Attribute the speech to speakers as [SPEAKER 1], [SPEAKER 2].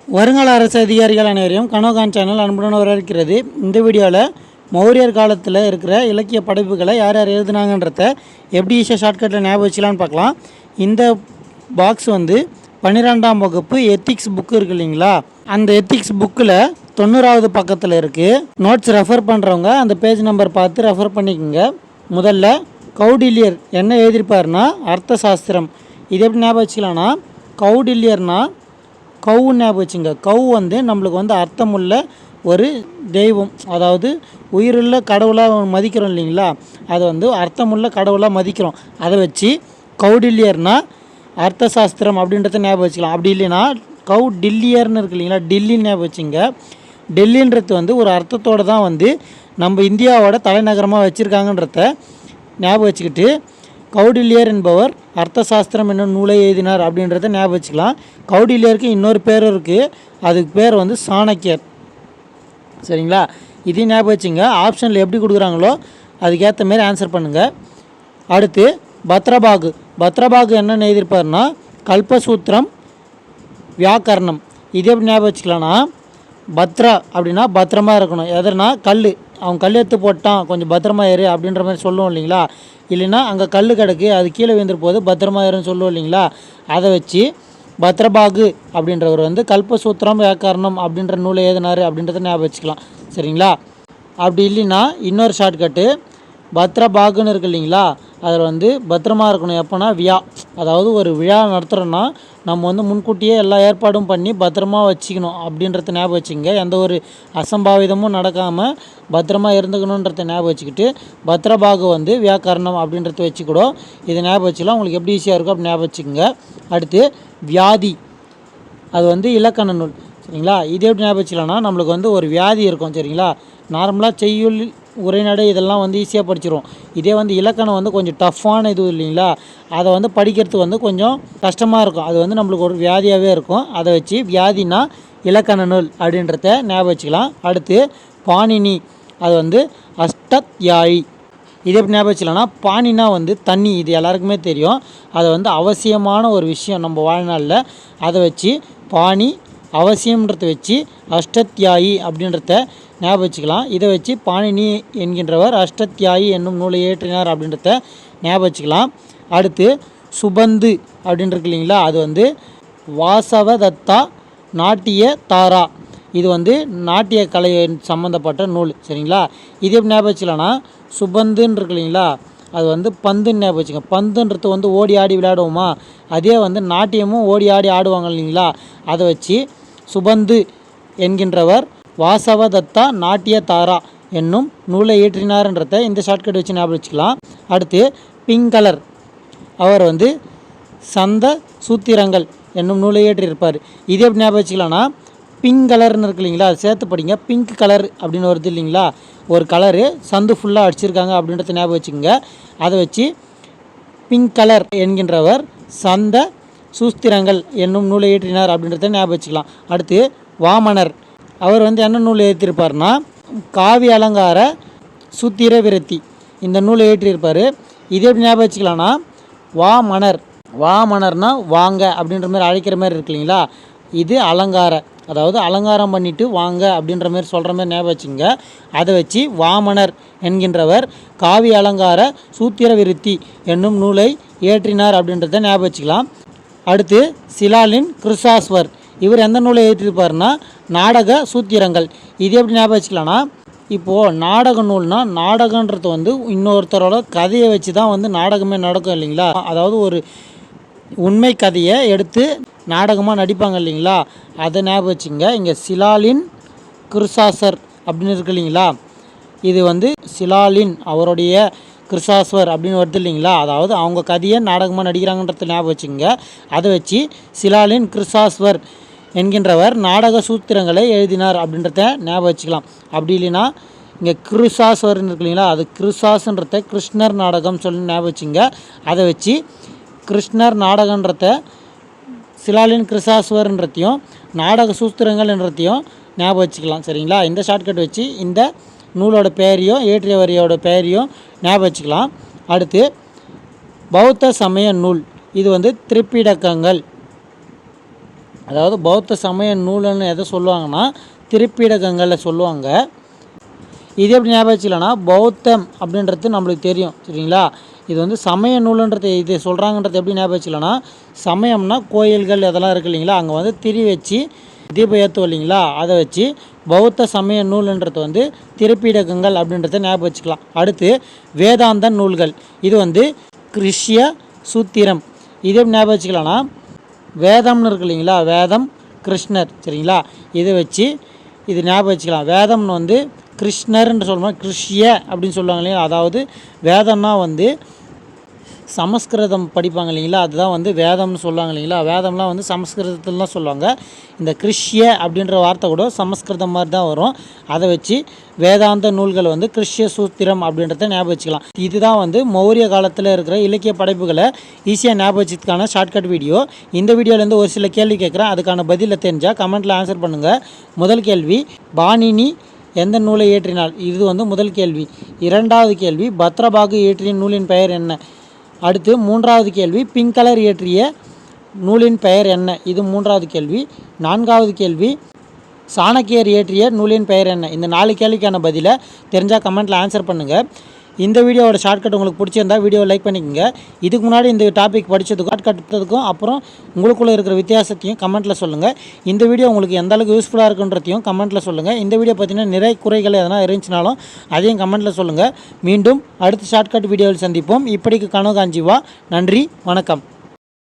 [SPEAKER 1] வருங்கால அரசு அதிகாரிகள் அனைவரையும் கனோகான் சேனல் அன்புடன் வரவேற்கிறது. இந்த வீடியோவில் மௌரியர் காலத்தில் இருக்கிற இலக்கிய படைப்புகளை யார் யார் எழுதுனாங்கன்றத எப்படி ஈஸியாக ஷார்ட்கட்டில் ஞாபகம் வச்சுலான்னு பார்க்கலாம். இந்த பாக்ஸ் 12ஆம் வகுப்பு எத்திக்ஸ் புக்கு இருக்குது இல்லைங்களா, அந்த எத்திக்ஸ் புக்கில் 90வது பக்கத்தில் இருக்குது. நோட்ஸ் ரெஃபர் பண்ணுறவங்க அந்த பேஜ் நம்பர் பார்த்து ரெஃபர் பண்ணிக்கோங்க. முதல்ல கௌடில்யர் என்ன எழுதியிருப்பாருன்னா அர்த்த சாஸ்திரம். இது எப்படி ஞாபகம் வச்சுக்கலாம்னா, கௌடில்யர்னா கவு ஞாபகம் வச்சுங்க. கவு நம்மளுக்கு அர்த்தமுள்ள ஒரு தெய்வம், அதாவது உயிருள்ள கடவுளாக மதிக்கிறோம் இல்லைங்களா, அது அர்த்தமுள்ள கடவுளாக மதிக்கிறோம். அதை வச்சு கௌடில்யர்னா அர்த்த சாஸ்திரம் அப்படின்றத ஞாபகம் வச்சுக்கலாம். அப்படி இல்லைன்னா கௌடில்யர்னு இருக்கு இல்லைங்களா, டெல்லின்னு ஞாபகம் வச்சுங்க. டெல்லின்றது ஒரு அர்த்தத்தோடு தான் நம்ம இந்தியாவோட தலைநகரமாக வச்சுருக்காங்கன்றத ஞாபகம் வச்சுக்கிட்டு கௌடில்யர் என்பவர் அர்த்த சாஸ்திரம் என்னும் நூலை எழுதினார் அப்படின்றத ஞாபகம் வச்சுக்கலாம். கௌடில்யருக்கு இன்னொரு பேரும் இருக்குது, அதுக்கு பேர் சாணக்கியர். சரிங்களா, இதையும் ஞாபகம் வச்சுங்க. ஆப்ஷனில் எப்படி கொடுக்குறாங்களோ அதுக்கேற்ற மாரி ஆன்சர் பண்ணுங்கள். அடுத்து பத்ரபாகு. பத்ரபாகு என்னென்னு எழுதியிருப்பாருன்னா கல்பசூத்திரம் வியாக்கரணம். இது எப்படி ஞாபகம் வச்சுக்கலாம்னா, பத்ரா அப்படின்னா பத்திரமா இருக்கணும். எதனா கல், அவன் கல் எடுத்து போட்டான் கொஞ்சம் பத்திரமா ஏறு அப்படின்ற மாதிரி சொல்லுவோம் இல்லைங்களா. இல்லைன்னா அங்கே கல் கிடக்கு அது கீழே விழுந்துரு போது பத்திரமா ஏறுன்னு சொல்லுவோம் இல்லைங்களா. அதை வச்சு பத்ரபாகு அப்படின்றவர் கல்பசூத்திரம் வியாக்கரணம் அப்படின்ற நூலை எழுதினார் அப்படின்றத ஞாபகம் வச்சுக்கலாம். சரிங்களா, அப்படி இல்லைன்னா இன்னொரு ஷார்ட்கட்டு பத்ரபாகுன்னு இருக்கு இல்லைங்களா, அதில் பத்திரமா இருக்கணும். எப்போனா விழா, அதாவது ஒரு விழா நடத்துகிறோன்னா நம்ம முன்கூட்டியே எல்லா ஏற்பாடும் பண்ணி பத்திரமா வச்சுக்கணும் அப்படின்றத ஞாபகம் வச்சுங்க. எந்த ஒரு அசம்பாவிதமும் நடக்காமல் பத்திரமா இருந்துக்கணுன்றத ஞாபகம் வச்சுக்கிட்டு பத்ரபாகு வியாக்கரணம் அப்படின்றத வச்சுக்கூட இதை ஞாபகம் வச்சுக்கலாம். உங்களுக்கு எப்படி ஈஸியாக இருக்கும் அப்படி ஞாபகம் வச்சுக்கோங்க. அடுத்து வியாதி, அது இலக்கண நூல். சரிங்களா, இது எப்படி ஞாபகம் வச்சுக்கலாம்னா, நம்மளுக்கு ஒரு வியாதி இருக்கும். சரிங்களா, நார்மலாக செய்யுள் உரைநடை இதெல்லாம் ஈஸியாக படிச்சிடும். இதே இலக்கணம் கொஞ்சம் டஃப்பான இது இல்லைங்களா, அதை படிக்கிறது கொஞ்சம் கஷ்டமாக இருக்கும். அது நம்மளுக்கு ஒரு வியாதியாகவே இருக்கும். அதை வச்சு வியாதினா இலக்கண நூல் அப்படின்றத ஞாபகம் வச்சுக்கலாம். அடுத்து பாணினி, அது அஷ்டத்யாயி. இது எப்படி ஞாபகம் வச்சுக்கலாம்னா, பாணினா தண்ணி, இது எல்லாருக்குமே தெரியும். அது அவசியமான ஒரு விஷயம் நம்ம வாழ்நாளில். அதை வச்சு பாணி அவசியம்ன்றத வச்சு அஷ்டத்யாயி அப்படின்றத ஞாபகம் வச்சுக்கலாம். இதை வச்சு பாணினி என்கின்றவர் அஷ்டத்யாயி என்னும் நூலை இயற்றினார் அப்படின்றத ஞாபகம் வச்சுக்கலாம். அடுத்து சுபந்து அப்படின்றது இல்லைங்களா, அது வாசவதத்தா நாட்டிய தாரா. இது நாட்டிய கலை சம்மந்தப்பட்ட நூல். சரிங்களா, இது எப்படி ஞாபகம் வச்சுக்கலாம்னா, சுபந்துன்னு இருக்கு இல்லைங்களா, அது பந்துன்னு ஞாபகம் வச்சுக்கோங்க. பந்துன்றது ஓடி ஆடி விளையாடுவோமா, அதே நாட்டியமும் ஓடி ஆடி ஆடுவாங்க இல்லைங்களா. அதை வச்சு சுபந்து என்கின்றவர் வாசவதத்தா நாட்டிய தாரா என்னும் நூலை இயற்றினார்ன்றத இந்த ஷார்ட்கட் வச்சு ஞாபகம் வச்சுக்கலாம். அடுத்து பிங்களர், அவர் சந்த சூத்திரங்கள் என்னும் நூலை இயற்றியிருப்பார். இது எப்படி ஞாபகம் வச்சுக்கலாம்னா, பிங்க் கலர்னு இருக்கு இல்லைங்களா, அது சேர்த்து படிங்க. பிங்க் கலர் அப்படின்னு வருது இல்லைங்களா, ஒரு கலரு சந்து ஃபுல்லாக அடிச்சிருக்காங்க அப்படின்றத ஞாபகம் வச்சுக்கோங்க. அதை வச்சு பிங்க் கலர் என்கின்றவர் சந்த சூஸ்திரங்கள் என்னும் நூலை இயற்றினார் அப்படின்றத ஞாபகம் வச்சுக்கலாம். அடுத்து வாமனர், அவர் என்ன நூல் எழுதியிருப்பார்னா காவி அலங்கார சூத்திர விருத்தி, இந்த நூலை ஏற்றியிருப்பார். இதே எப்படி ஞாபகம் வச்சுக்கலாம்னா, வாமனர், வாமனர்னா வாங்க அப்படின்ற மாதிரி அழைக்கிற மாதிரி இருக்கு இல்லைங்களா, இது அலங்கார, அதாவது அலங்காரம் பண்ணிவிட்டு வாங்க அப்படின்ற மாதிரி சொல்கிற மாதிரி ஞாபகம் வச்சுங்க. அதை வச்சு வாமனர் என்கின்றவர் காவி அலங்கார சூத்திர விருத்தி என்னும் நூலை இயற்றினார் அப்படின்றத ஞாபகம் வச்சுக்கலாம். அடுத்து சிலாலின் கிருசாஸ்வர், இவர் எந்த நூலை எழுதியிருப்பார்னா நாடக சூத்திரங்கள். இது எப்படி ஞாபகம் வச்சுக்கலாம்னா, இப்போது நாடக நூல்னா நாடகன்றது இன்னொருத்தரோட கதையை வச்சு தான் நாடகமே நடக்கும் இல்லைங்களா. அதாவது ஒரு உண்மை கதையை எடுத்து நாடகமாக நடிப்பாங்க இல்லைங்களா, அதை ஞாபகம் வச்சுங்க. இங்கே சிலாலின் கிருசாசர் அப்படின்னு இருக்கு இல்லைங்களா, இது சிலாலின் அவருடைய கிருசாஸ்வர் அப்படின்னு வருது இல்லைங்களா, அதாவது அவங்க கதையை நாடகமாக நடிக்கிறாங்கன்றத ஞாபகம் வச்சுங்க. அதை வச்சு சிலாலின் கிருசாஸ்வர் என்கின்றவர் நாடக சூத்திரங்களை எழுதினார் அப்படின்றத ஞாபகம் வச்சுக்கலாம். அப்படி இல்லைன்னா இங்கே கிருசாஸ்வர்னு இருக்கு இல்லைங்களா, அது கிருசாஸ்ன்றத கிருஷ்ணர் நாடகம் சொல்லி ஞாபகம் வச்சுங்க. அதை வச்சு கிருஷ்ணர் நாடகன்றத சிலாலின் கிருசாஸ்வர்ன்றதையும் நாடக சூத்திரங்கள்ன்றதையும் ஞாபகம் வச்சுக்கலாம். சரிங்களா, இந்த ஷார்ட்கட் வச்சு இந்த நூலோட பெயரையும் இயற்றியவரையோட பெயரையும் ஞாபகம் வச்சுக்கலாம். அடுத்து பௌத்த சமய நூல், இது திரிபிடகங்கள். அதாவது பௌத்த சமய நூல்னு எதை சொல்லுவாங்கன்னா திரிப்பீடகங்களில் சொல்லுவாங்க. இது எப்படி ஞாபகம் வச்சுக்கலன்னா, பௌத்தம் அப்படின்றது நம்மளுக்கு தெரியும் சரிங்களா. இது வந்து சமய நூலுன்றது இது சொல்கிறாங்கன்றது எப்படி ஞாபகம் வச்சுக்கலன்னா, சமயம்னா கோயில்கள் அதெல்லாம் இருக்குது இல்லைங்களா, அங்கே வந்து திரி வச்சு தீபம் ஏற்றுவோம் இல்லைங்களா, அதை வச்சு பௌத்த சமய நூலுன்றது வந்து திரிப்பீடகங்கள் அப்படின்றத ஞாபகம் வச்சுக்கலாம். அடுத்து வேதாந்த நூல்கள், இது வந்து கிருஷ்ய சூத்திரம். இது எப்படி ஞாபகம் வச்சுக்கலாம்னா, வேதம்னு இருக்கு இல்லைங்களா, வேதம் கிருஷ்ணர் சரிங்களா, இதை வச்சு இது ஞாபகம் வச்சுக்கலாம். வேதம்னு வந்து கிருஷ்ணர்ன்னு சொல்லுவாங்க, கிருஷ்ய அப்படின்னு சொல்லுவாங்க இல்லைங்களா. அதாவது வேதம்னா வந்து சமஸ்கிருதம் படிப்பாங்க இல்லைங்களா, அதுதான் வந்து வேதம்னு சொல்லுவாங்க இல்லைங்களா. வேதம்லாம் வந்து சமஸ்கிருதத்தில் தான் சொல்லுவாங்க. இந்த கிருஷ்ய அப்படின்ற வார்த்தை கூட சமஸ்கிருதம் மாதிரி தான் வரும். அதை வச்சு வேதாந்த நூல்கள் வந்து கிருஷ்ய சூத்திரம் அப்படின்றத ஞாபகம் வச்சுக்கலாம். இதுதான் வந்து மௌரிய காலத்தில் இருக்கிற இலக்கிய படைப்புகளை ஈஸியாக ஞாபகம் வச்சதுக்கான ஷார்ட்கட் வீடியோ. இந்த வீடியோலேருந்து ஒரு சில கேள்வி கேட்குறேன், அதுக்கான பதிலை தெரிஞ்சால் கமெண்ட்டில் ஆன்சர் பண்ணுங்கள். முதல் கேள்வி, பாணினி எந்த நூலை இயற்றினார்? இது வந்து முதல் கேள்வி. இரண்டாவது கேள்வி, பத்ரபாகு இயற்றிய நூலின் பெயர் என்ன? அடுத்து மூன்றாவது கேள்வி, பிங்களர் இயற்றிய நூலின் பெயர் என்ன? இது மூன்றாவது கேள்வி. நான்காவது கேள்வி, சாணக்கியர் இயற்றிய நூலின் பெயர் என்ன? இந்த 4 கேள்விக்கான பதிலை தெரிஞ்சால் கமெண்ட்டில் ஆன்சர் பண்ணுங்கள். இந்த வீடியோவோட ஷார்ட்கட் உங்களுக்கு பிடிச்சிருந்தா வீடியோவை லைக் பண்ணிக்கோங்க. இதுக்கு முன்னாடி இந்த டாபிக் படித்ததுக்கும் ஷார்ட்கட்டுக்கும் அப்புறம் உங்களுக்குள்ளே இருக்கிற வித்தியாசத்தையும் கமெண்ட்டில் சொல்லுங்கள். இந்த வீடியோ உங்களுக்கு எந்த அளவுக்கு யூஸ்ஃபுல்லாக இருக்குன்றதையும் கமெண்ட்டில் சொல்லுங்கள். இந்த வீடியோ பார்த்தீங்கன்னா நிறைய குறைகள் எதனா இருந்துச்சுனாலும் அதையும் கமெண்ட்டில் சொல்லுங்கள். மீண்டும் அடுத்த ஷார்ட்கட் வீடியோவில் சந்திப்போம். இப்படிக்கு கனோ காஞ்சிவா. நன்றி, வணக்கம்.